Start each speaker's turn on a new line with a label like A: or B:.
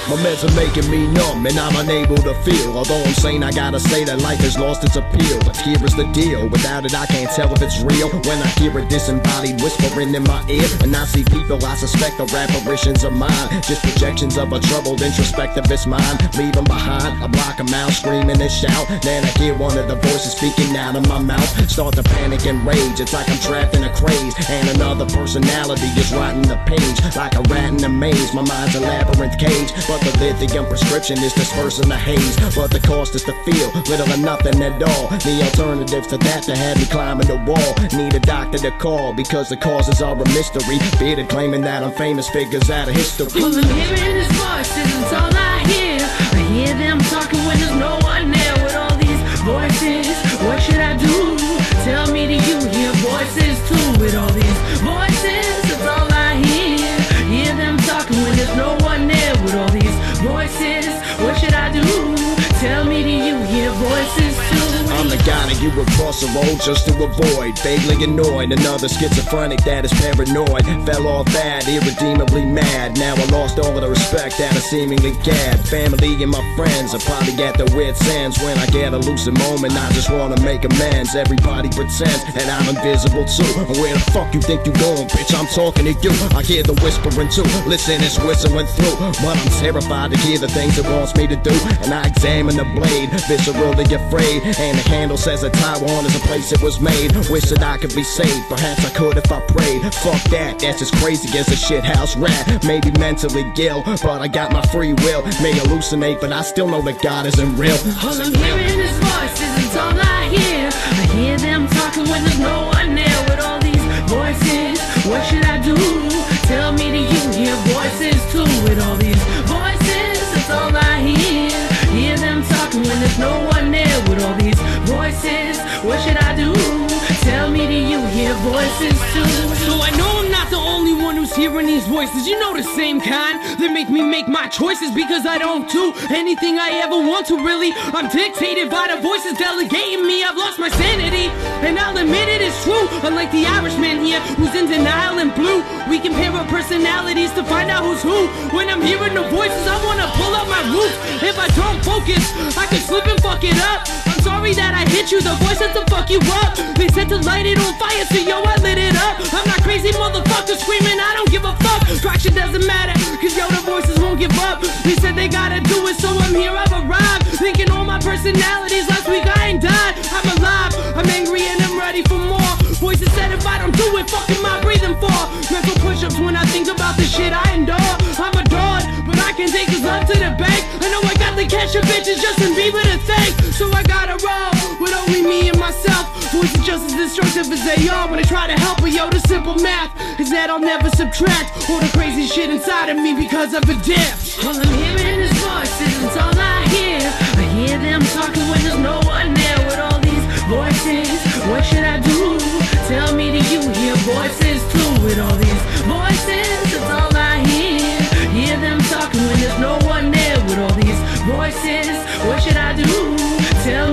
A: My meds are making me numb and I'm unable to feel. Although I'm sane, I gotta say that life has lost its appeal. But here is the deal, without it I can't tell if it's real. When I hear a disembodied whispering in my ear, and I see people I suspect are apparitions of mine, just projections of a troubled introspectivist mind. Leave them behind, I block them out, screaming and shout. Then I hear one of the voices speaking out of my mouth. Start to panic and rage, it's like I'm trapped in a craze, and another personality is writing the page. Like a rat in a maze, my mind's a labyrinth cage. But the lithium prescription is dispersing the haze. But the cost is to feel little or nothing at all. The alternatives to that to have me climbing the wall. Need a doctor to call because the causes are a mystery. Bearded claiming that I'm famous figures out of history.
B: All I'm hearing is voices, it's all I hear. I hear them talking when there's no one there. With all these voices, what should I do? Tell me, do you hear voices too? With all these voices, it's all I hear. Hear them talking when there's no one there. With all these voices, what should I do? Tell me, do you hear voices too?
A: I'm the guy that you would cross the road just to avoid. Vaguely annoyed, another schizophrenic that is paranoid. Fell off bad, irredeemably mad. Now I lost all of the respect that I seemingly had. Family and my friends are probably at their wit's ends. When I get a lucid moment, I just wanna make amends. Everybody pretends that I'm invisible too. Where the fuck you think you going, bitch? I'm talking to you. I hear the whispering too. Listen, it's whistling through. But I'm terrified to hear the things it wants me to do. And I examine the blade, viscerally afraid. And the candle says that Taiwan is a place it was made. Wish that I could be saved, perhaps I could if I prayed. Fuck that, that's as crazy as a shithouse rat. Maybe mentally ill, but I got my free will. May hallucinate, but I still know that God isn't real.
B: All I'm hearing is voices, it's all I hear. I hear them talking when there's no one there. With all these voices, what should I do? Tell me, do you hear voices too? With all these voices, it's all I hear. Hear them talking when there's no one there. With all these voices, what should I do? Tell me, do you hear voices too?
C: So I know I'm not the only one who's hearing these voices. You know, the same kind that make me make my choices, because I don't do anything I ever want to, really. I'm dictated by the voices delegating me. I've lost my sanity, and I'll admit it is true. Unlike the Irishman here, who's in denial and blue, we compare our personalities to find out who's who. When I'm hearing the voices, I wanna pull up my roof. If I don't focus, I can slip and fuck it up. I'm sorry that I hit you, the voice has to fuck you up. They said to light it on fire, so yo, I lit it up. I'm not crazy motherfucker screaming, I don't give a fuck. Traction doesn't matter, cause yo, the voices won't give up. They said they gotta do it, so I'm here, I've arrived. Thinking all my personalities, last week I ain't died. I'm alive, I'm angry and I'm ready for more. Voices said if I don't do it, fuck am I breathing for? Mental push-ups when I think about the shit I endure. I'm adored, but I can take this love to the bank. I know I got the cash of bitches, Justin Bieber to thank. So I gotta roll with only me and myself. Voices just as destructive as they are when I try to help. But yo, the simple math is that I'll never subtract all the crazy shit inside of me because of a dip.
B: All I'm hearing is voices, it's all I hear. I hear them talking when there's no one there. With all these voices, what should I do? Tell me, do you hear voices too? With all these voices, it's all I hear. Hear them talking when there's no one there. With all these voices, what should I do? Tell